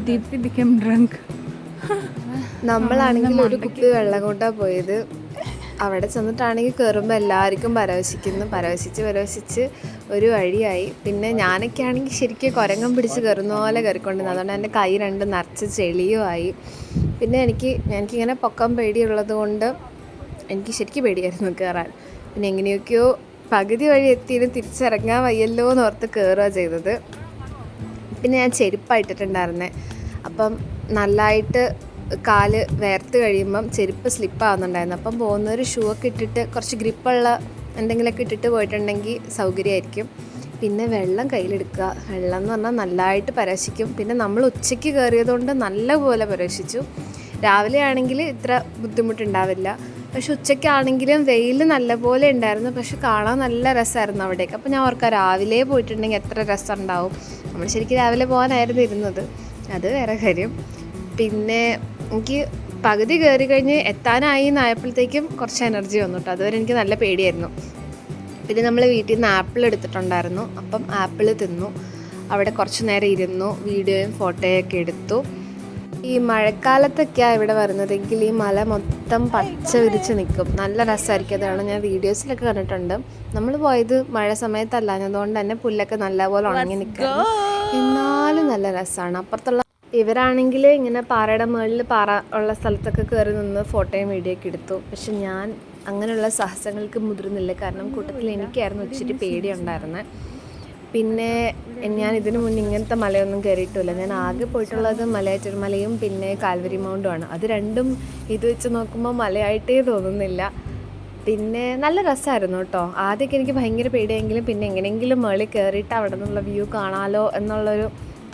Deepthi became drunk. നമ്മളാണെങ്കിൽ ഒരു കുപ്പി വെള്ളം കൊണ്ടാണ് പോയത്. അവിടെ ചെന്നിട്ടാണെങ്കിൽ കയറുമ്പോൾ എല്ലാവർക്കും പരവശിച്ച് ഒരു വഴിയായി. പിന്നെ ഞാനൊക്കെ ആണെങ്കിൽ ശരിക്കും കുരങ്ങം പിടിച്ച് കയറുന്ന പോലെ കയറിക്കൊണ്ടിരുന്നു. അതുകൊണ്ട് എൻ്റെ കൈ രണ്ടും നിറച്ച് ചെളിയുമായി. പിന്നെ എനിക്കിങ്ങനെ പൊക്കം പേടിയുള്ളത് കൊണ്ട് എനിക്ക് ശരിക്കും പേടിയായിരുന്നു കയറാൻ. പിന്നെ എങ്ങനെയൊക്കെയോ പകുതി വഴി എത്തിയിട്ട് തിരിച്ചിറങ്ങാൻ വയ്യല്ലോ എന്നോർത്ത് കയറുക ചെയ്തത്. പിന്നെ ഞാൻ ചെരുപ്പായിട്ടിട്ടുണ്ടായിരുന്നേ. അപ്പം നല്ലതായിട്ട് കാല് വേർത്ത് കഴിയുമ്പം ചെരുപ്പ് സ്ലിപ്പാവുന്നുണ്ടായിരുന്നു. അപ്പം പോകുന്നവർ ഷൂ ഒക്കെ ഇട്ടിട്ട് കുറച്ച് ഗ്രിപ്പുള്ള എന്തെങ്കിലുമൊക്കെ ഇട്ടിട്ട് പോയിട്ടുണ്ടെങ്കിൽ സൗകര്യമായിരിക്കും. പിന്നെ വെള്ളം കയ്യിലെടുക്കുക. വെള്ളം എന്ന് പറഞ്ഞാൽ നല്ലതായിട്ട് പരവശിക്കും. പിന്നെ നമ്മൾ ഉച്ചയ്ക്ക് കയറിയതുകൊണ്ട് നല്ലപോലെ പരവശിച്ചു. രാവിലെ ആണെങ്കിൽ ഇത്ര ബുദ്ധിമുട്ടുണ്ടാവില്ല. പക്ഷെ ഉച്ചയ്ക്കാണെങ്കിലും വെയിൽ നല്ലപോലെ ഉണ്ടായിരുന്നു. പക്ഷെ കാണാൻ നല്ല രസമായിരുന്നു അവിടേക്ക്. അപ്പോൾ ഞാൻ ഓർക്കാം രാവിലെ പോയിട്ടുണ്ടെങ്കിൽ എത്ര രസം ഉണ്ടാവും. നമ്മൾ ശരിക്കും രാവിലെ പോകാനായിരുന്നു ഇരുന്നത്, അത് വേറെ കാര്യം. പിന്നെ എനിക്ക് പകുതി കയറി കഴിഞ്ഞ് എത്താനായി എന്നായപ്പോഴത്തേക്കും കുറച്ച് എനർജി വന്നു കേട്ടോ. അതുവരെ എനിക്ക് നല്ല പേടിയായിരുന്നു. പിന്നെ നമ്മൾ വീട്ടിൽ നിന്ന് ആപ്പിൾ എടുത്തിട്ടുണ്ടായിരുന്നു. അപ്പം ആപ്പിൾ തിന്നു. അവിടെ കുറച്ച് നേരം ഇരുന്നു, വീഡിയോയും ഫോട്ടോയൊക്കെ എടുത്തു. ഈ മഴക്കാലത്തൊക്കെയാണ് ഇവിടെ വരുന്നതെങ്കിൽ ഈ മല മൊത്തം പച്ച വിരിച്ച് നിൽക്കും. നല്ല രസമായിരിക്കും. അതാണ് ഞാൻ വീഡിയോസിലൊക്കെ കണ്ടിട്ടുണ്ട്. നമ്മൾ പോയത് മഴ സമയത്തല്ലാഞ്ഞതുകൊണ്ട് തന്നെ പുല്ലൊക്കെ നല്ലപോലെ ഉണങ്ങി നിൽക്കും. എന്നാലും നല്ല രസമാണ്. അപ്പുറത്തുള്ള ഇവരാണെങ്കിൽ ഇങ്ങനെ പാറയുടെ മുകളിൽ പാറ ഉള്ള സ്ഥലത്തൊക്കെ കയറി നിന്ന് ഫോട്ടോയും വീഡിയോ ഒക്കെ എടുത്തു. പക്ഷെ ഞാൻ അങ്ങനെയുള്ള സാഹസങ്ങൾക്ക് മുതിർന്നില്ല. കാരണം കൂട്ടത്തിൽ എനിക്കായിരുന്നു ഇച്ചിരി പേടിയുണ്ടായിരുന്നത്. പിന്നെ ഞാൻ ഇതിനു മുന്നേ ഇങ്ങനത്തെ മലയൊന്നും കയറിയിട്ടില്ല. ഞാൻ ആകെ പോയിട്ടുള്ളത് മലയാറ്റൂർ മലയും പിന്നെ കാൽവരി മൗണ്ടുമാണ്. അത് രണ്ടും ഇത് വെച്ച് നോക്കുമ്പോൾ മലയായിട്ടേ തോന്നുന്നില്ല. പിന്നെ നല്ല രസമായിരുന്നു കേട്ടോ. ആദ്യമൊക്കെ എനിക്ക് ഭയങ്കര പേടിയെങ്കിലും പിന്നെ എങ്ങനെയെങ്കിലും മുകളിൽ കയറിയിട്ട് അവിടെ നിന്നുള്ള വ്യൂ കാണാമല്ലോ എന്നുള്ളൊരു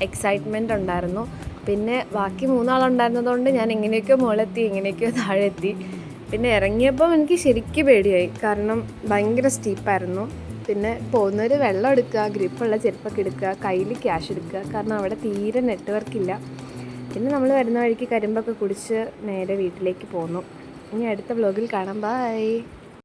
എക്സൈറ്റ്മെൻറ്റ് ഉണ്ടായിരുന്നു. പിന്നെ ബാക്കി 3 ആളുണ്ടായിരുന്നതുകൊണ്ട് ഞാൻ എങ്ങനെയൊക്കെയോ മുകളിലെത്തി, എങ്ങനെയൊക്കെയോ താഴെ എത്തി. പിന്നെ ഇറങ്ങിയപ്പം എനിക്ക് ശരിക്കും പേടിയായി. കാരണം ഭയങ്കര സ്റ്റീപ്പായിരുന്നു. പിന്നെ പോകുന്നവർ വെള്ളം എടുക്കുക, ഗ്രിപ്പുള്ള ചെരുപ്പൊക്കെ എടുക്കുക, കയ്യിൽ ക്യാഷ് എടുക്കുക. കാരണം അവിടെ തീരെ നെറ്റ്വർക്കില്ല. പിന്നെ നമ്മൾ വരുന്ന വഴിക്ക് കരിമ്പൊക്കെ കുടിച്ച് നേരെ വീട്ടിലേക്ക് പോന്നു. ഇനി അടുത്ത വ്ലോഗിൽ കാണാം. ബൈ.